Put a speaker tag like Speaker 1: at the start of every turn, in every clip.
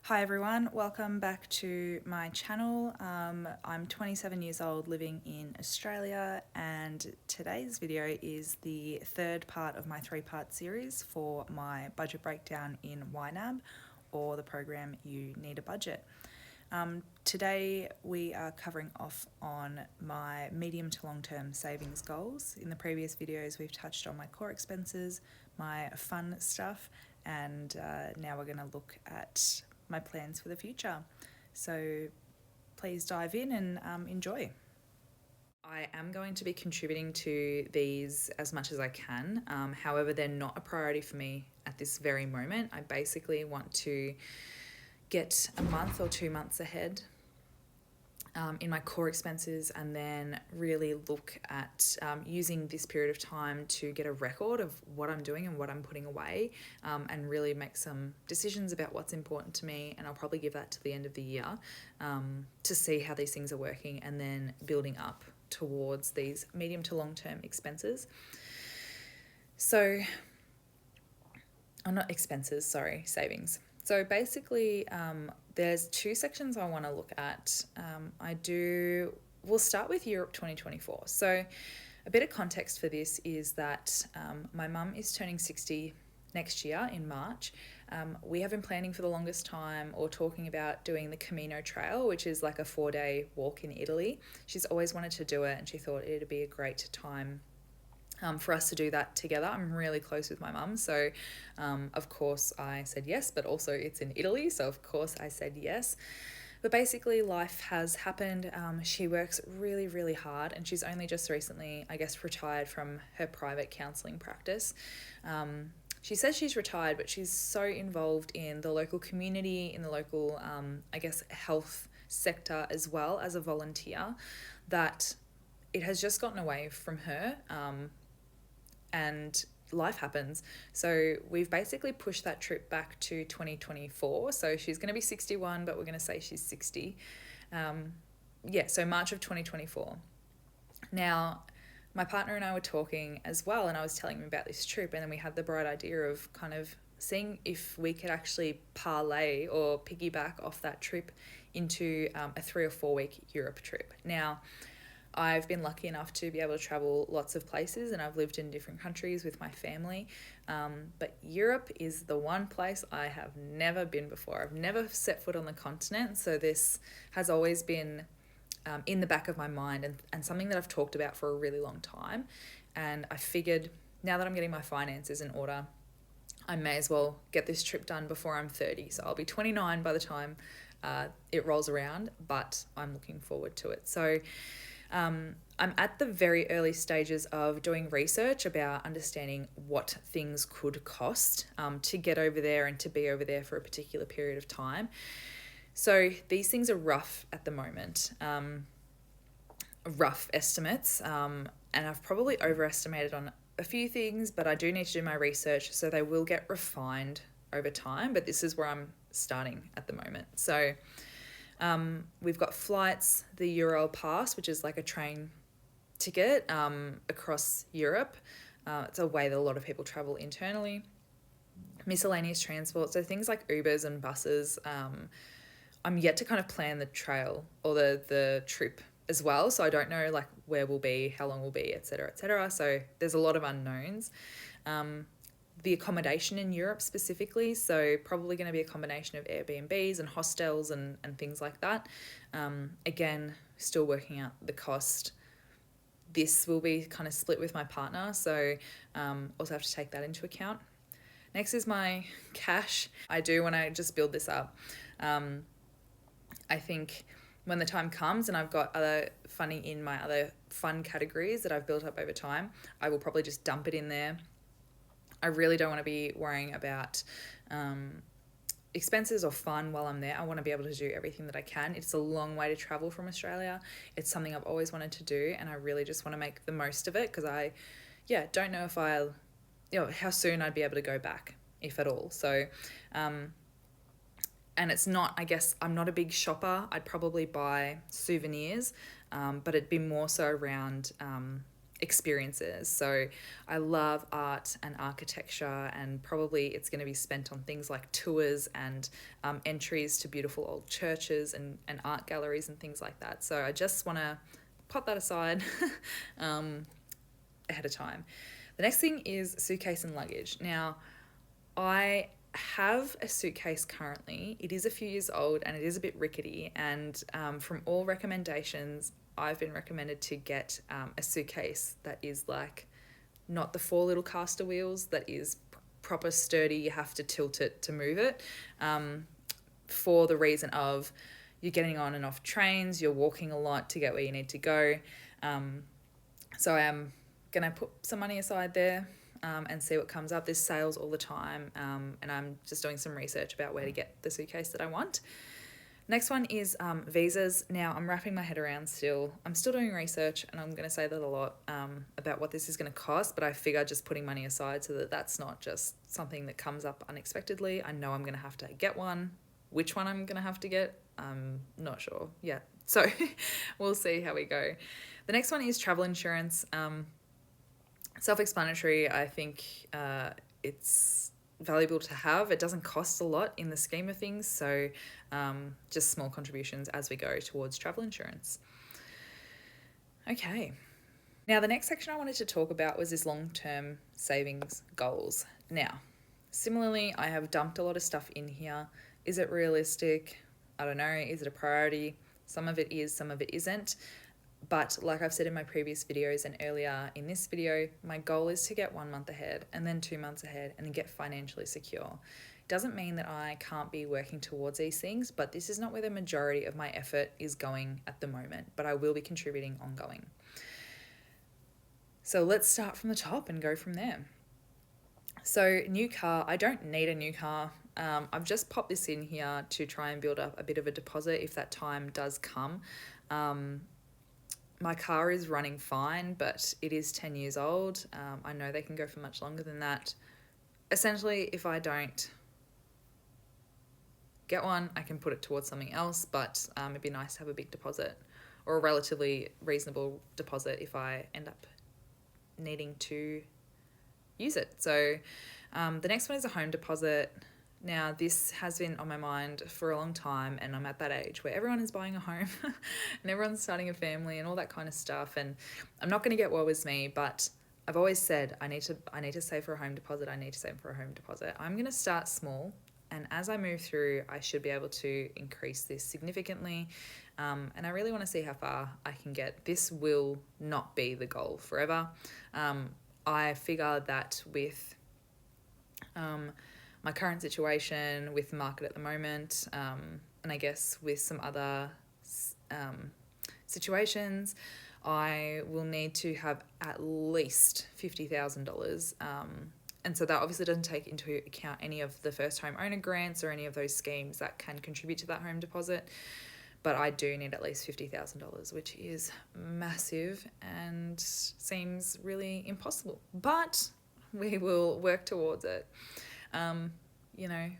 Speaker 1: Hi everyone, welcome back to my channel. I'm 27 years old living in Australia, and today's video is the third part of my three-part series for my budget breakdown in YNAB, or the program You Need a Budget. Today we are covering off on my medium to long-term savings goals. In the previous videos we've touched on my core expenses, my fun stuff, and now we're going to look at my plans for the future. So please dive in and enjoy. I am going to be contributing to these as much as I can. However, they're not a priority for me at this very moment. I basically want to get a month or 2 months ahead in my core expenses, and then really look at using this period of time to get a record of what I'm doing and what I'm putting away, and really make some decisions about what's important to me. And I'll probably give that to the end of the year to see how these things are working, and then building up towards these medium to long-term expenses. So, not expenses, sorry, savings. So basically, there's two sections I want to look at. We'll start with Europe 2024. So a bit of context for this is that my mum is turning 60 next year in March. We have been planning for the longest time, or talking about doing the Camino Trail, which is like a 4-day walk in Italy. She's always wanted to do it, and she thought it'd be a great time for us to do that together. I'm really close with my mum, so of course I said yes, but also it's in Italy, so of course I said yes. But basically life has happened. She works really, really hard, and she's only just recently, I guess, retired from her private counselling practice. She says she's retired, but she's so involved in the local community, in the local, I guess, health sector, as well as a volunteer, that it has just gotten away from her. And life happens. So we've basically pushed that trip back to 2024. So she's going to be 61, but we're going to say she's 60. So March of 2024. Now, my partner and I were talking as well, and I was telling him about this trip, and then we had the bright idea of kind of seeing if we could actually parlay or piggyback off that trip into a 3 or 4 week Europe trip. Now, I've been lucky enough to be able to travel lots of places, and I've lived in different countries with my family. But Europe is the one place I have never been before. I've never set foot on the continent, so this has always been in the back of my mind, and something that I've talked about for a really long time. And I figured, now that I'm getting my finances in order, I may as well get this trip done before I'm 30. So I'll be 29 by the time it rolls around, but I'm looking forward to it. So I'm at the very early stages of doing research about understanding what things could cost to get over there and to be over there for a particular period of time. So these things are rough at the moment, rough estimates, and I've probably overestimated on a few things, but I do need to do my research, so they will get refined over time, but this is where I'm starting at the moment. So we've got flights, the Euro Pass, which is like a train ticket across Europe. It's a way that a lot of people travel internally. Miscellaneous transport, so things like Ubers and buses. I'm yet to kind of plan the trail or the trip as well, so I don't know like where we'll be, how long we'll be, etc., etc. So there's a lot of unknowns. The accommodation in Europe specifically, so probably going to be a combination of Airbnbs and hostels and things like that. Again, still working out the cost. This will be kind of split with my partner, so also have to take that into account. Next is my cash. I do want to just build this up. I think when the time comes and I've got other funding in my other fun categories that I've built up over time, I will probably just dump it in there. I really don't want to be worrying about expenses or fun while I'm there. I want to be able to do everything that I can. It's a long way to travel from Australia. It's something I've always wanted to do, and I really just want to make the most of it, because I don't know if how soon I'd be able to go back, if at all. So and it's not, I guess, I'm not a big shopper. I'd probably buy souvenirs, but it'd be more so around experiences. So I love art and architecture, and probably it's going to be spent on things like tours and entries to beautiful old churches and art galleries and things like that. So I just want to put that aside ahead of time. The next thing is suitcase and luggage. Now, I have a suitcase currently. It is a few years old and it is a bit rickety. And from all recommendations, I've been recommended to get a suitcase that is like not the 4 little caster wheels, that is proper sturdy. You have to tilt it to move it, for the reason of you're getting on and off trains, you're walking a lot to get where you need to go. So I am going to put some money aside there and see what comes up. There's sales all the time, and I'm just doing some research about where to get the suitcase that I want. Next one is visas. Now, I'm wrapping my head around still. I'm still doing research, and I'm going to say that a lot about what this is going to cost, but I figure just putting money aside so that that's not just something that comes up unexpectedly. I know I'm going to have to get one. Which one I'm going to have to get, I'm not sure yet. So we'll see how we go. The next one is travel insurance. Self-explanatory. I think it's valuable to have. It doesn't cost a lot in the scheme of things, so just small contributions as we go towards travel insurance. Okay, now the next section I wanted to talk about was this long-term savings goals. Now, similarly, I have dumped a lot of stuff in here. Is it realistic? I don't know. Is it a priority? Some of it is, some of it isn't. But like I've said in my previous videos and earlier in this video, my goal is to get 1 month ahead and then 2 months ahead and get financially secure. It doesn't mean that I can't be working towards these things, but this is not where the majority of my effort is going at the moment, but I will be contributing ongoing. So let's start from the top and go from there. So new car, I don't need a new car. I've just popped this in here to try and build up a bit of a deposit if that time does come. My car is running fine, but it is 10 years old. I know they can go for much longer than that. Essentially, if I don't get one, I can put it towards something else, but it'd be nice to have a big deposit or a relatively reasonable deposit if I end up needing to use it. So the next one is a home deposit. Now, this has been on my mind for a long time, and I'm at that age where everyone is buying a home and everyone's starting a family and all that kind of stuff. And I'm not going to get woe is me, but I've always said I need to save for a home deposit. I need to save for a home deposit. I'm going to start small, and as I move through, I should be able to increase this significantly. And I really want to see how far I can get. This will not be the goal forever. I figure that with my current situation, with the market at the moment, and I guess with some other situations, I will need to have at least $50,000. And so that obviously doesn't take into account any of the first home owner grants or any of those schemes that can contribute to that home deposit. But I do need at least $50,000, which is massive and seems really impossible. But we will work towards it.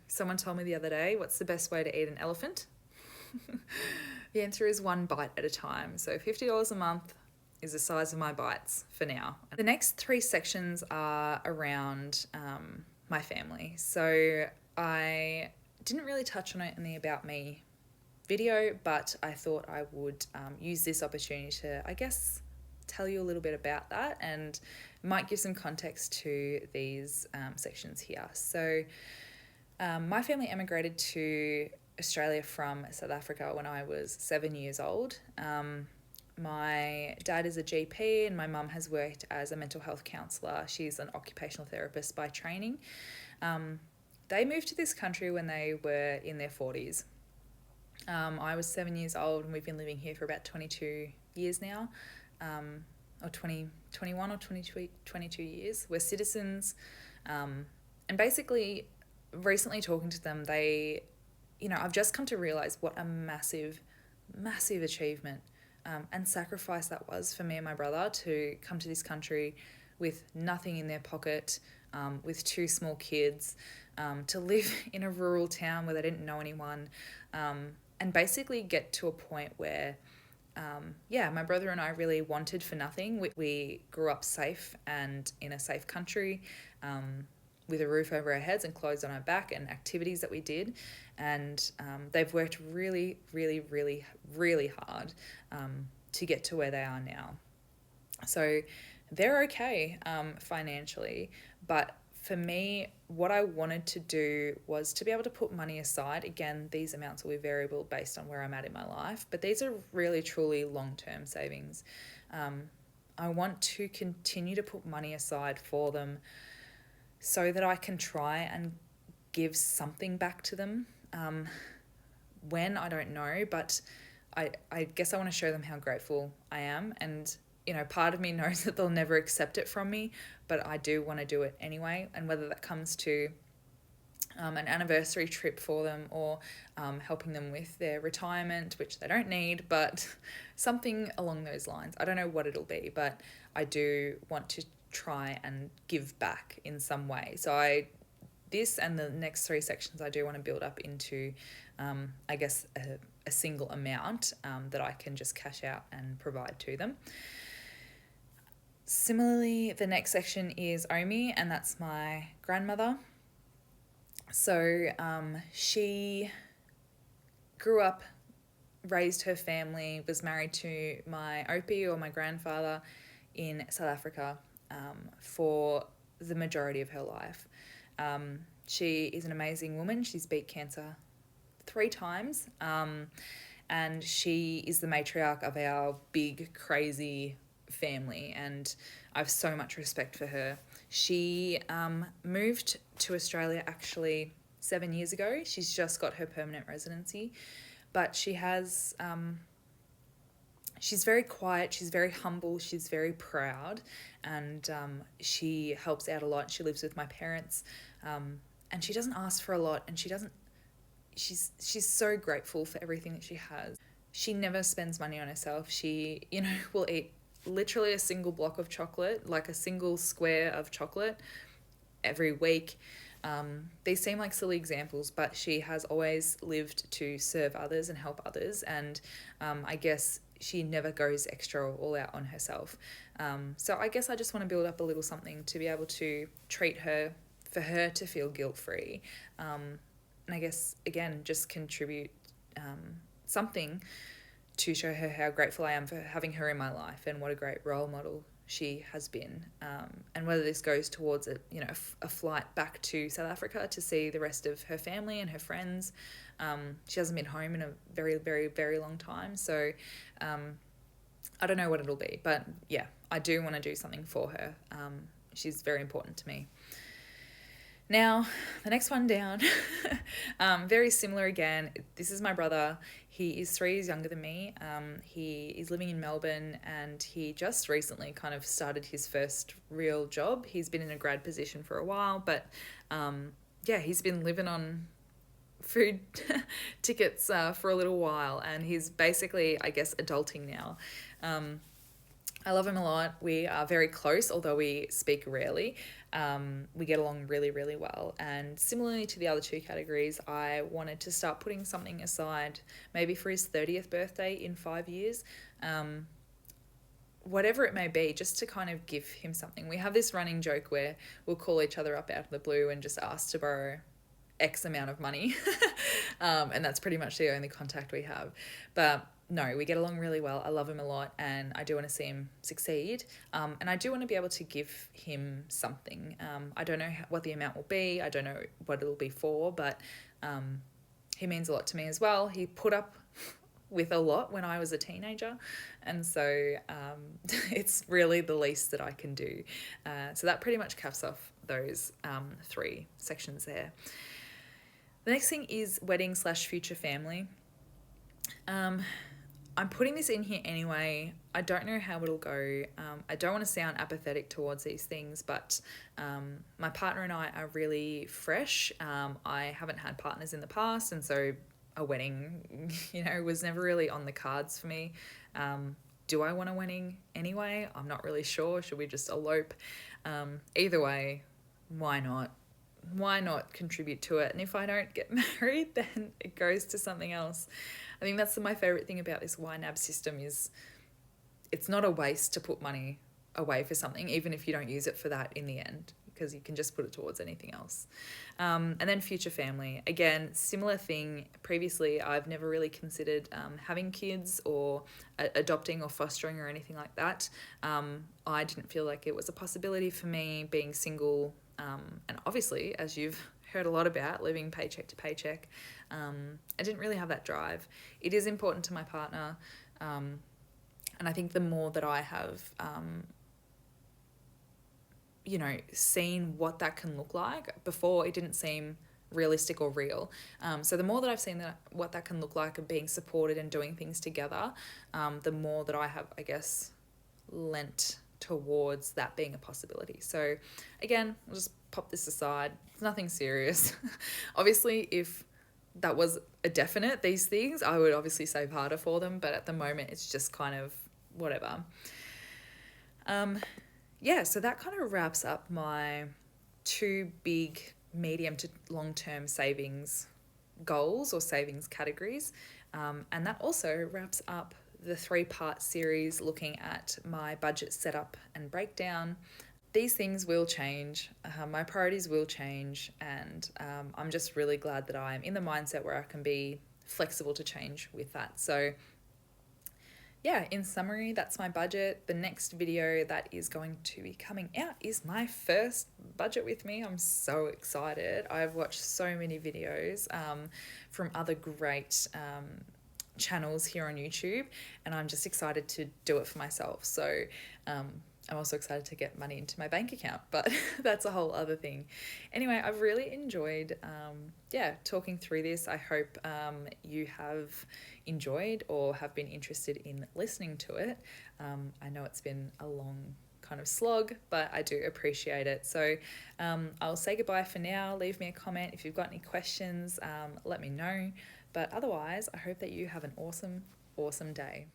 Speaker 1: Someone told me the other day, what's the best way to eat an elephant? The answer is 1 bite at a time. So $50 a month is the size of my bites for now. The next 3 sections are around my family. So I didn't really touch on it in the About Me video, but I thought I would use this opportunity to, I guess, tell you a little bit about that, and might give some context to these sections here. So my family emigrated to Australia from South Africa when I was 7 years old. My dad is a GP and my mum has worked as a mental health counsellor. She's an occupational therapist by training. They moved to this country when they were in their 40s. I was 7 years old and we've been living here for about 22 years now, or 21 or 22 years. We're citizens. And basically, recently talking to them, I've just come to realise what a massive, massive achievement and sacrifice that was for me and my brother to come to this country with nothing in their pocket, with 2 small kids, to live in a rural town where they didn't know anyone, and basically get to a point where yeah, my brother and I really wanted for nothing. We grew up safe and in a safe country, with a roof over our heads and clothes on our back and activities that we did. And they've worked really, really, really, really hard to get to where they are now. So they're okay financially, but for me, what I wanted to do was to be able to put money aside. Again, these amounts will be variable based on where I'm at in my life, but these are really, truly long term savings. I want to continue to put money aside for them so that I can try and give something back to them. When, I don't know, but I guess I want to show them how grateful I am. And, you know, part of me knows that they'll never accept it from me, but I do want to do it anyway. And whether that comes to an anniversary trip for them, or helping them with their retirement, which they don't need, but something along those lines. I don't know what it'll be, but I do want to try and give back in some way. So this and the next three sections I do want to build up into, I guess, a single amount that I can just cash out and provide to them. Similarly, the next section is Omi, and that's my grandmother. So she grew up, raised her family, was married to my Opie, or my grandfather, in South Africa for the majority of her life. She is an amazing woman. She's beat cancer 3 times, and she is the matriarch of our big, crazy family, and I have so much respect for her. She moved to Australia actually 7 years ago. She's just got her permanent residency, but she has... she's very quiet, she's very humble, she's very proud, and she helps out a lot. She lives with my parents, and she doesn't ask for a lot, and she's so grateful for everything that she has. She never spends money on herself. She, you know, will eat literally a single block of chocolate, like a single square of chocolate every week. These seem like silly examples, but she has always lived to serve others and help others, and I guess she never goes extra or all out on herself. So I guess I just want to build up a little something to be able to treat her, for her to feel guilt-free. And I guess, again, just contribute something to show her how grateful I am for having her in my life and what a great role model she has been. And whether this goes towards a flight back to South Africa to see the rest of her family and her friends. She hasn't been home in a very, very, very long time. So I don't know what it'll be, but yeah, I do want to do something for her. She's very important to me. Now, the next one down, very similar again. This is my brother. He is 3 years younger than me. He is living in Melbourne, and he just recently kind of started his first real job. He's been in a grad position for a while, but yeah, he's been living on food tickets for a little while, and he's basically, I guess, adulting now. I love him a lot. We are very close, although we speak rarely. We get along really, really well. And similarly to the other 2 categories, I wanted to start putting something aside, maybe for his 30th birthday in 5 years. Whatever it may be, just to kind of give him something. We have this running joke where we'll call each other up out of the blue and just ask to borrow X amount of money. And that's pretty much the only contact we have. But no, we get along really well. I love him a lot, and I do want to see him succeed. And I do want to be able to give him something. I don't know what the amount will be. I don't know what it'll be for, but he means a lot to me as well. He put up with a lot when I was a teenager, and so it's really the least that I can do. So that pretty much caps off those 3 sections there. The next thing is wedding/future family. I'm putting this in here anyway. I don't know how it'll go. I don't want to sound apathetic towards these things, but my partner and I are really fresh. I haven't had partners in the past, and so a wedding, was never really on the cards for me. Do I want a wedding anyway? I'm not really sure. Should we just elope? Either way, why not? why not contribute to it? And if I don't get married, then it goes to something else. I think that's my favorite thing about this YNAB system is it's not a waste to put money away for something, even if you don't use it for that in the end, because you can just put it towards anything else. And then future family. Again, similar thing. Previously, I've never really considered having kids or adopting or fostering or anything like that. I didn't feel like it was a possibility for me being single. And obviously, as you've heard a lot about, living paycheck to paycheck, I didn't really have that drive. It is important to my partner. And I think the more that I have, seen what that can look like, before it didn't seem realistic or real. So the more that I've seen what that can look like of being supported and doing things together, the more that I have, I guess, lent towards that being a possibility. So again, I'll just pop this aside. It's nothing serious. Obviously, if that was a definite, these things, I would obviously save harder for them, but at the moment it's just kind of whatever. So that kind of wraps up my 2 big medium to long-term savings goals or savings categories. And that also wraps up the 3-part series looking at my budget setup and breakdown. These things will change, my priorities will change, and I'm just really glad that I'm in the mindset where I can be flexible to change with that. So yeah, in summary, that's my budget. The next video that is going to be coming out is my first budget with me. I'm so excited. I've watched so many videos from other great channels here on YouTube, and I'm just excited to do it for myself. So I'm also excited to get money into my bank account, but that's a whole other thing. Anyway, I've really enjoyed talking through this. I hope you have enjoyed or have been interested in listening to it. I know it's been a long kind of slog, but I do appreciate it. So I'll say goodbye for now. Leave me a comment if you've got any questions. Let me know. But otherwise, I hope that you have an awesome day.